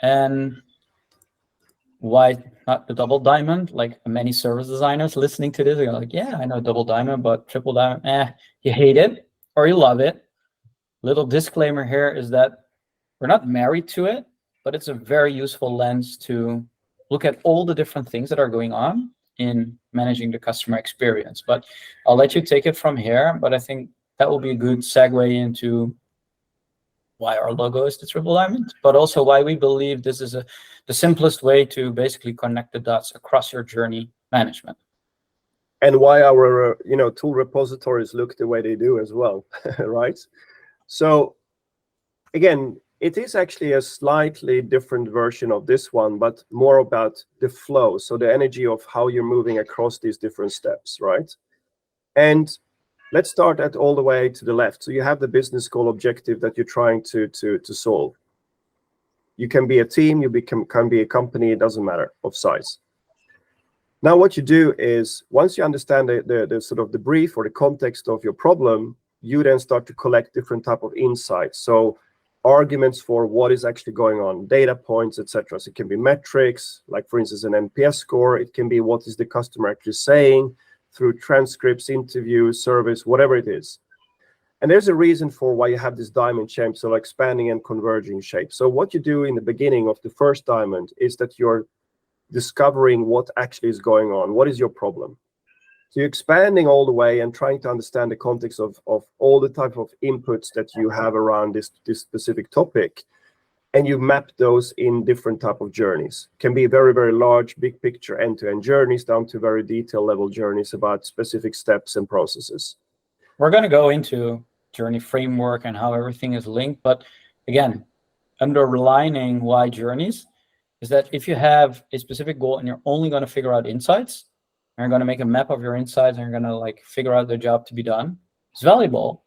And why not the double diamond? Like many service designers listening to this are like, yeah, I know double diamond, but triple diamond, you hate it or you love it. Little disclaimer here is that we're not married to it, but it's a very useful lens to look at all the different things that are going on in managing the customer experience. But I'll let you take it from here. But I think that will be a good segue into why our logo is the triple diamond, but also why we believe this is the simplest way to basically connect the dots across your journey management. And why our tool repositories look the way they do as well, right? So again, it is actually a slightly different version of this one, but more about the flow. So the energy of how you're moving across these different steps, right? And let's start at all the way to the left. So you have the business goal objective that you're trying to solve. You can be a team, can be a company, it doesn't matter of size. Now what you do is, once you understand the sort of the brief or the context of your problem, you then start to collect different type of insights. So arguments for what is actually going on, data points, etc. So it can be metrics, like for instance an NPS score. It can be what is the customer actually saying through transcripts, interviews, surveys, whatever it is. And there's a reason for why you have this diamond shape, so like expanding and converging shape. So what you do in the beginning of the first diamond is that you're discovering what actually is going on. What is your problem? So you're expanding all the way and trying to understand the context of all the type of inputs that you have around this specific topic. And you map those in different type of journeys. Can be very, very large, big picture, end-to-end journeys down to very detailed level journeys about specific steps and processes. We're going to go into journey framework and how everything is linked. But again, underlining why journeys is that if you have a specific goal and you're only going to figure out insights, and you're going to make a map of your insights, and you're going to like figure out the job to be done, it's valuable,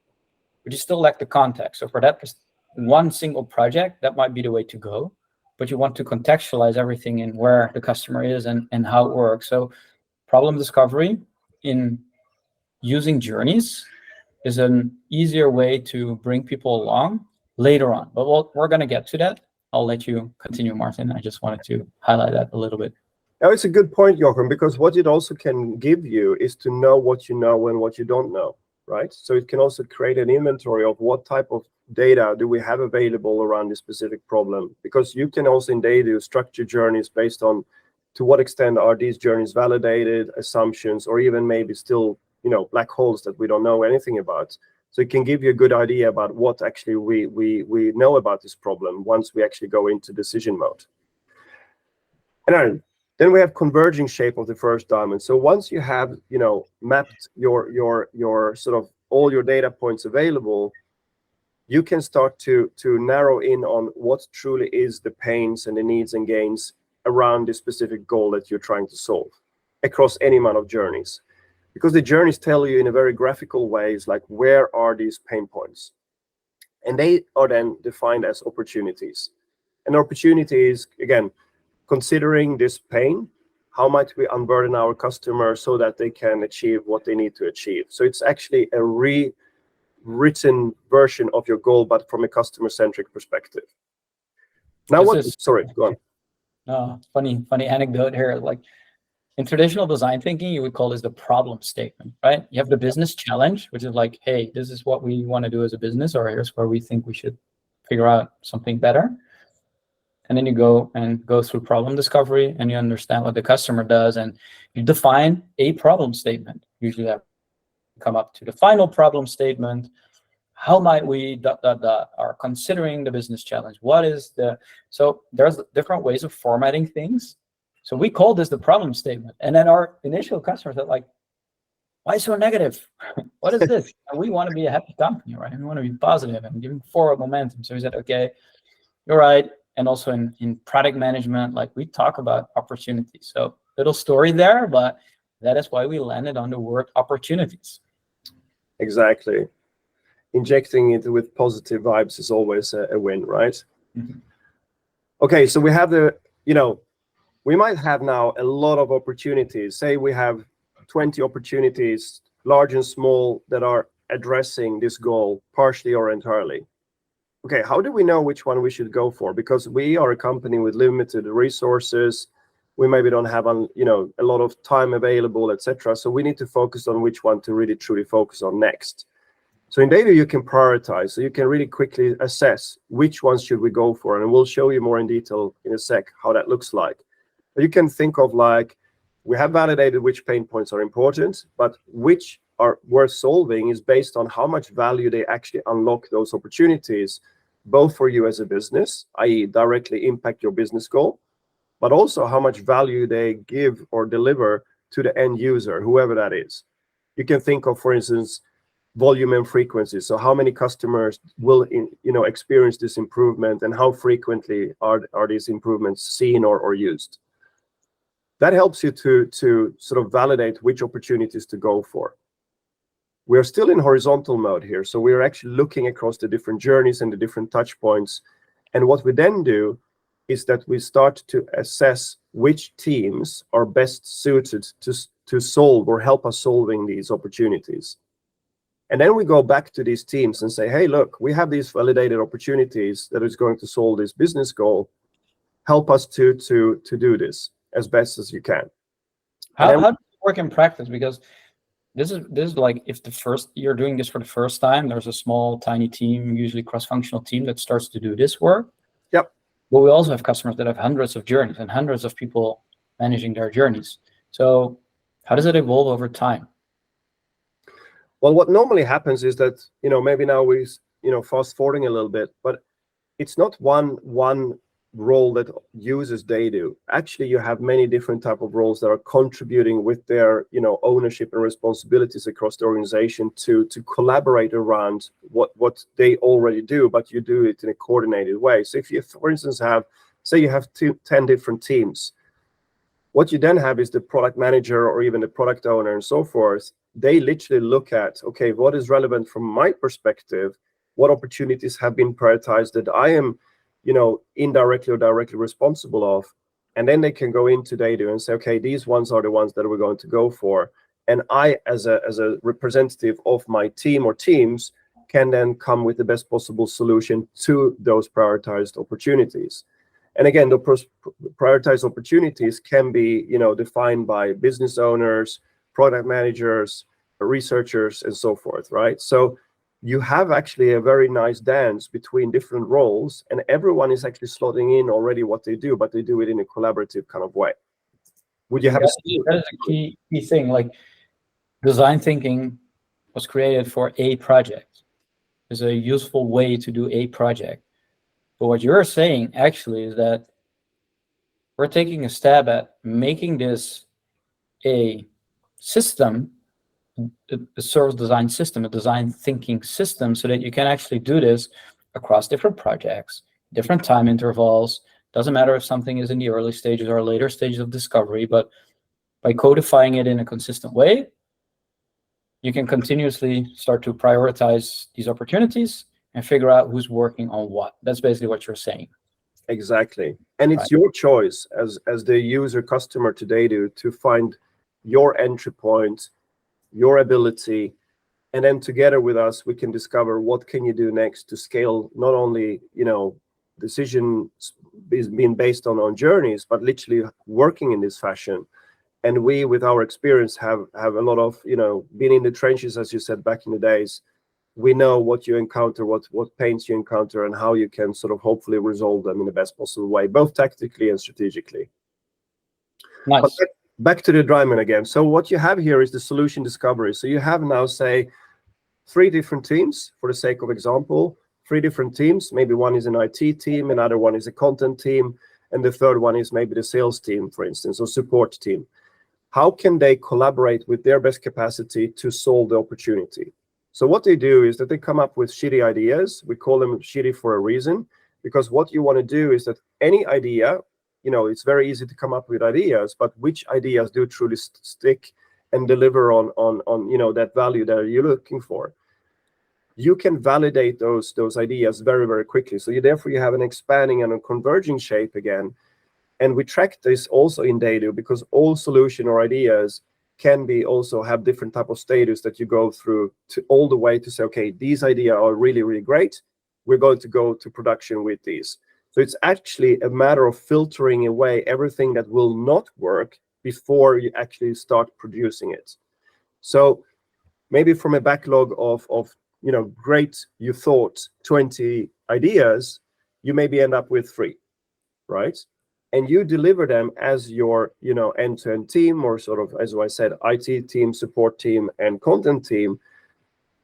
but you still lack the context. So for that one single project, that might be the way to go, but you want to contextualize everything in where the customer is and how it works. So problem discovery in using journeys is an easier way to bring people along later on. But we're going to get to that. I'll let you continue, Martin. I just wanted to highlight that a little bit. Now, it's a good point, Jochem, because what it also can give you is to know what you know and what you don't know, right? So it can also create an inventory of what type of data do we have available around this specific problem, because you can also in data structure journeys based on to what extent are these journeys validated, assumptions, or even maybe still, black holes that we don't know anything about. So it can give you a good idea about what actually we know about this problem once we actually go into decision mode. And then we have converging shape of the first diamond. So once you have, mapped your sort of all your data points available, you can start to narrow in on what truly is the pains and the needs and gains around the specific goal that you're trying to solve across any amount of journeys. Because the journeys tell you in a very graphical ways, like where are these pain points? And they are then defined as opportunities. And opportunities, again, considering this pain, how might we unburden our customers so that they can achieve what they need to achieve? So it's actually a rewritten version of your goal, but from a customer-centric perspective. Now, sorry, go on. Funny anecdote here. Like in traditional design thinking, you would call this the problem statement, right? You have the business challenge, which is like, hey, this is what we want to do as a business, or here's where we think we should figure out something better. And then you go through problem discovery, and you understand what the customer does, and you define a problem statement. Usually that come up to the final problem statement. How might we ... are considering the business challenge? What is so there's different ways of formatting things. So we call this the problem statement. And then our initial customers are like, why so negative? What is this? And we want to be a happy company, right? We want to be positive and giving forward momentum. So we said, okay, you're right. And also in product management, like we talk about opportunities. So little story there, but that is why we landed on the word opportunities. Exactly. Injecting it with positive vibes is always a win, right? Mm-hmm. Okay, so we have we might have now a lot of opportunities. Say we have 20 opportunities, large and small, that are addressing this goal partially or entirely. okay, how do we know which one we should go for? Because we are a company with limited resources. We maybe don't have a lot of time available, etc. So we need to focus on which one to really truly focus on next. So in data, you can prioritize. So you can really quickly assess which ones should we go for. And we'll show you more in detail in a sec how that looks like. But you can think of like, we have validated which pain points are important, but which are worth solving is based on how much value they actually unlock those opportunities, both for you as a business, i.e. directly impact your business goal, but also how much value they give or deliver to the end user, whoever that is. You can think of, for instance, volume and frequency. So how many customers will experience this improvement, and how frequently are these improvements seen or used? That helps you to sort of validate which opportunities to go for. We're still in horizontal mode here, so we're actually looking across the different journeys and the different touch points. And what we then do is that we start to assess which teams are best suited to solve or help us solving these opportunities. And then we go back to these teams and say, hey, look, we have these validated opportunities that is going to solve this business goal. Help us to do this as best as you can. How does it work in practice? Because this is like, if you're doing this for the first time, there's a small, tiny team, usually cross-functional team, that starts to do this work. Yep. But we also have customers that have hundreds of journeys and hundreds of people managing their journeys. So how does it evolve over time? Well, what normally happens is that, maybe now we, fast forwarding a little bit, but it's not one role that uses Dado. Actually, you have many different type of roles that are contributing with their, ownership and responsibilities across the organization to collaborate around what they already do, but you do it in a coordinated way. So if you, for instance, say you have 10 different teams, what you then have is the product manager or even the product owner and so forth. They literally look at, okay, what is relevant from my perspective? What opportunities have been prioritized that I am, indirectly or directly responsible of? And then they can go into data and say, okay, these ones are the ones that we're going to go for. And I, as a representative of my team or teams, can then come with the best possible solution to those prioritized opportunities. And again, the prioritized opportunities can be, defined by business owners, product managers, researchers, and so forth, right? So you have actually a very nice dance between different roles, and everyone is actually slotting in already what they do, but they do it in a collaborative kind of way. Would you have that is a key thing? Like, design thinking was created for a project. It's a useful way to do a project. But what you're saying actually is that we're taking a stab at making this a system, a service design system, a design thinking system, so that you can actually do this across different projects, different time intervals. Doesn't matter if something is in the early stages or later stages of discovery, but by codifying it in a consistent way, you can continuously start to prioritize these opportunities and figure out who's working on what. That's basically what you're saying. Exactly. And it's your choice as the user customer today to find your entry point, your ability, and then together with us, we can discover what can you do next to scale not only, decisions being based on journeys, but literally working in this fashion. And we, with our experience, have a lot of, been in the trenches, as you said, back in the days. We know what you encounter, what pains you encounter, and how you can sort of hopefully resolve them in the best possible way, both tactically and strategically. Nice. But back to the Dryman again. So what you have here is the solution discovery. So you have now, say, 3 different teams, for the sake of example, 3 different teams. Maybe one is an IT team, another one is a content team, and the third one is maybe the sales team, for instance, or support team. How can they collaborate with their best capacity to solve the opportunity? So what they do is that they come up with shitty ideas. We call them shitty for a reason, because what you want to do is that any idea, it's very easy to come up with ideas, but which ideas do truly stick and deliver on that value that you're looking for? You can validate those ideas very, very quickly. So therefore you have an expanding and a converging shape again. And we track this also in data, because all solution or ideas can be also have different type of status that you go through to all the way to say, okay, these ideas are really, really great. we're going to go to production with these. So it's actually a matter of filtering away everything that will not work before you actually start producing it. So maybe from a backlog of great, you thought 20 ideas, you maybe end up with 3, right? And you deliver them as your end-to-end team, or sort of, as I said, IT team, support team, and content team.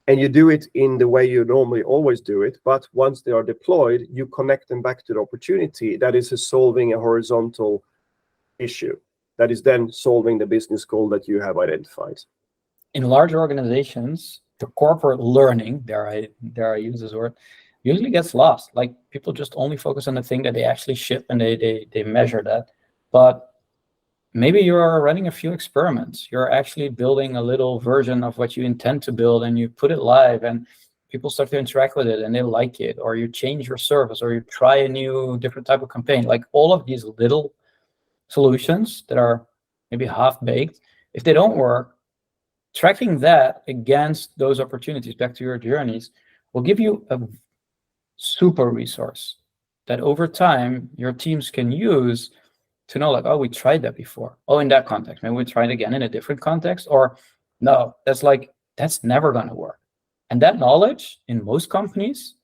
And you do it in the way you normally always do it. But once they are deployed, you connect them back to the opportunity that is solving a horizontal issue, that is then solving the business goal that you have identified. In large organizations, the corporate learning, dare I use this word, usually gets lost. Like, people just only focus on the thing that they actually ship, and they measure that. But maybe you're running a few experiments. You're actually building a little version of what you intend to build, and you put it live, and people start to interact with it and they like it, or you change your service, or you try a new different type of campaign. Like, all of these little solutions that are maybe half-baked, if they don't work, tracking that against those opportunities, back to your journeys, will give you a super resource that over time your teams can use to know, like, oh, we tried that before. Oh, in that context, maybe we try it again in a different context, or no, that's never going to work. And that knowledge in most companies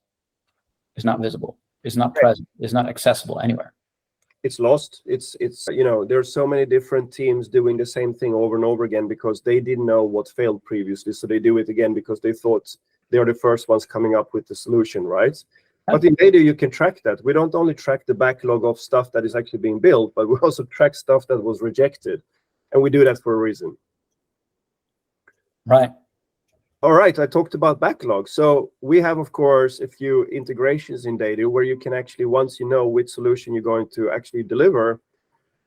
is not visible, is not present, is not accessible anywhere. It's lost. It's there's so many different teams doing the same thing over and over again because they didn't know what failed previously, so they do it again because they thought they're the first ones coming up with the solution, right? But in Data, you can track that. We don't only track the backlog of stuff that is actually being built, but we also track stuff that was rejected. And we do that for a reason. Right. All right, I talked about backlog. So we have, of course, a few integrations in Data where you can actually, once you know which solution you're going to actually deliver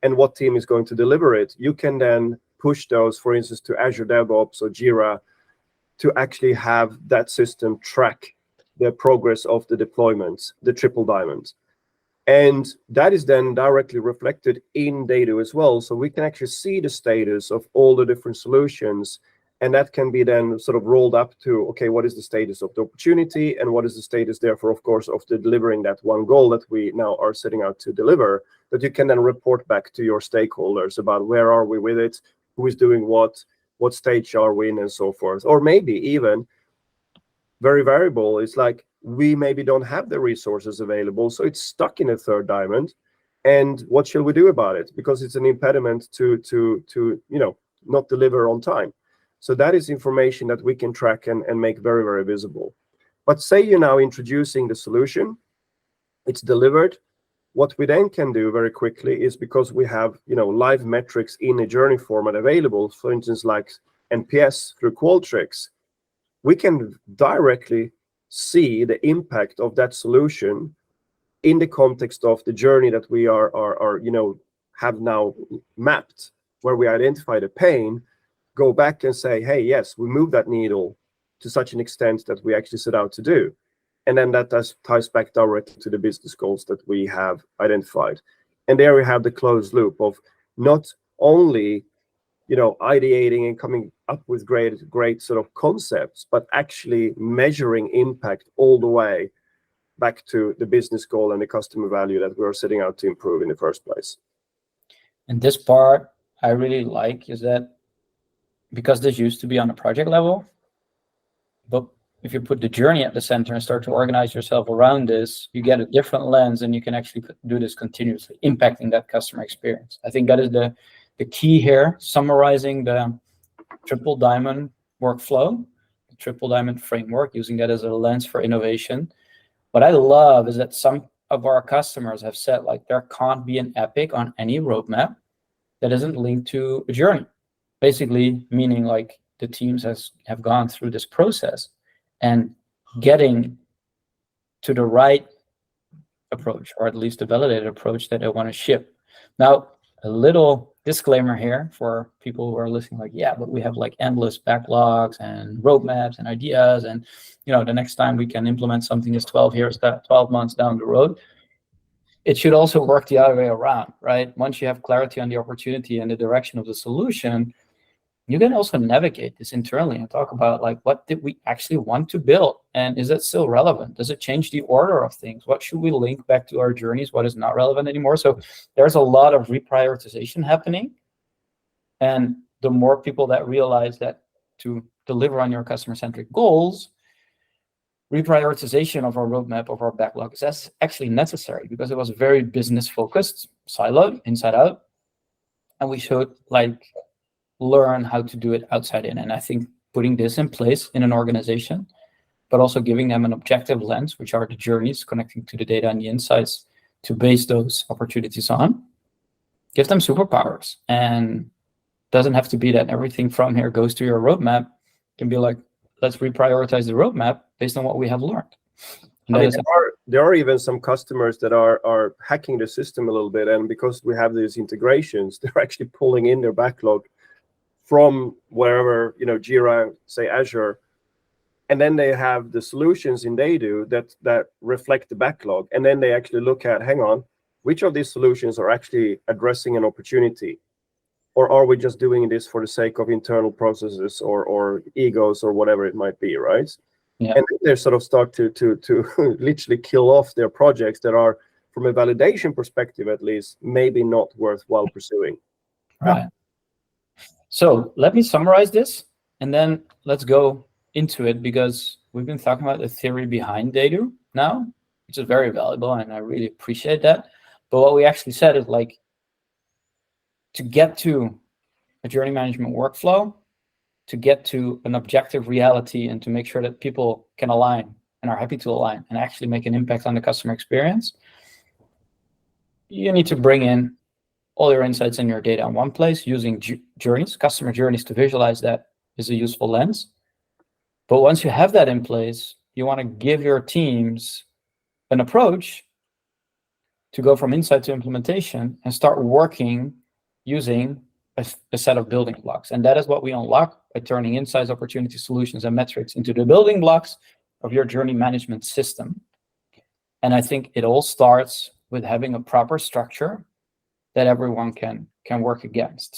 and what team is going to deliver it, you can then push those, for instance, to Azure DevOps or Jira to actually have that system track the progress of the deployments, the triple diamond. And that is then directly reflected in Data as well. So we can actually see the status of all the different solutions, and that can be then sort of rolled up to, okay, what is the status of the opportunity, and what is the status, therefore, of course, of the delivering that one goal that we now are setting out to deliver, that you can then report back to your stakeholders about where are we with it, who is doing what stage are we in, and so forth. Or maybe even very variable. It's like, we maybe don't have the resources available, so it's stuck in a third diamond. And what shall we do about it? Because it's an impediment to not deliver on time. So that is information that we can track and make very, very visible. But say you're now introducing the solution, it's delivered. What we then can do very quickly is, because we have live metrics in a journey format available, for instance, like NPS through Qualtrics, we can directly see the impact of that solution in the context of the journey that we have now mapped, where we identify the pain, go back and say, hey, yes, we moved that needle to such an extent that we actually set out to do. And then that ties back directly to the business goals that we have identified. And there we have the closed loop of not only ideating and coming up with great sort of concepts, but actually measuring impact all the way back to the business goal and the customer value that we are setting out to improve in the first place. And this part I really like is that, because this used to be on a project level, but if you put the journey at the center and start to organize yourself around this, you get a different lens, and you can actually do this continuously, impacting that customer experience. I think that is the key here, summarizing the triple diamond workflow, the triple diamond framework, using that as a lens for innovation. What I love is that some of our customers have said, like, there can't be an epic on any roadmap that isn't linked to a journey. Basically meaning, like, the teams have gone through this process and getting to the right approach, or at least a validated approach that they want to ship. Now, a little disclaimer here for people who are listening, like, yeah, but we have like endless backlogs and roadmaps and ideas, and the next time we can implement something is 12 months down the road. It should also work the other way around, right? Once you have clarity on the opportunity and the direction of the solution, you can also navigate this internally and talk about like, what did we actually want to build? And is that still relevant? Does it change the order of things? What should we link back to our journeys? What is not relevant anymore? So there's a lot of reprioritization happening. And the more people that realize that to deliver on your customer-centric goals, reprioritization of our roadmap, of our backlog, is actually necessary, because it was very business-focused, siloed, inside out. And we should like learn how to do it outside in. And I think putting this in place in an organization, but also giving them an objective lens, which are the journeys connecting to the data and the insights to base those opportunities on, give them superpowers. And doesn't have to be that everything from here goes to your roadmap. It can be like, let's reprioritize the roadmap based on what we have learned. I mean, there are even some customers that are hacking the system a little bit, and because we have these integrations, they're actually pulling in their backlog from wherever, Jira, say Azure, and then they have the solutions in They.Do that reflect the backlog, and then they actually look at, hang on, which of these solutions are actually addressing an opportunity, or are we just doing this for the sake of internal processes or egos or whatever it might be, right? Yeah. And they sort of start to literally kill off their projects that are, from a validation perspective at least, maybe not worthwhile pursuing. Right. So let me summarize this, and then let's go into it, because we've been talking about the theory behind They.Do now, which is very valuable, and I really appreciate that. But what we actually said is like, to get to a journey management workflow, to get to an objective reality, and to make sure that people can align and are happy to align and actually make an impact on the customer experience, you need to bring in all your insights and your data in one place, using journeys, customer journeys, to visualize that is a useful lens. But once you have that in place, you want to give your teams an approach to go from insight to implementation and start working using a set of building blocks. And that is what we unlock by turning insights, opportunities, solutions, and metrics into the building blocks of your journey management system. And I think it all starts with having a proper structure that everyone can work against.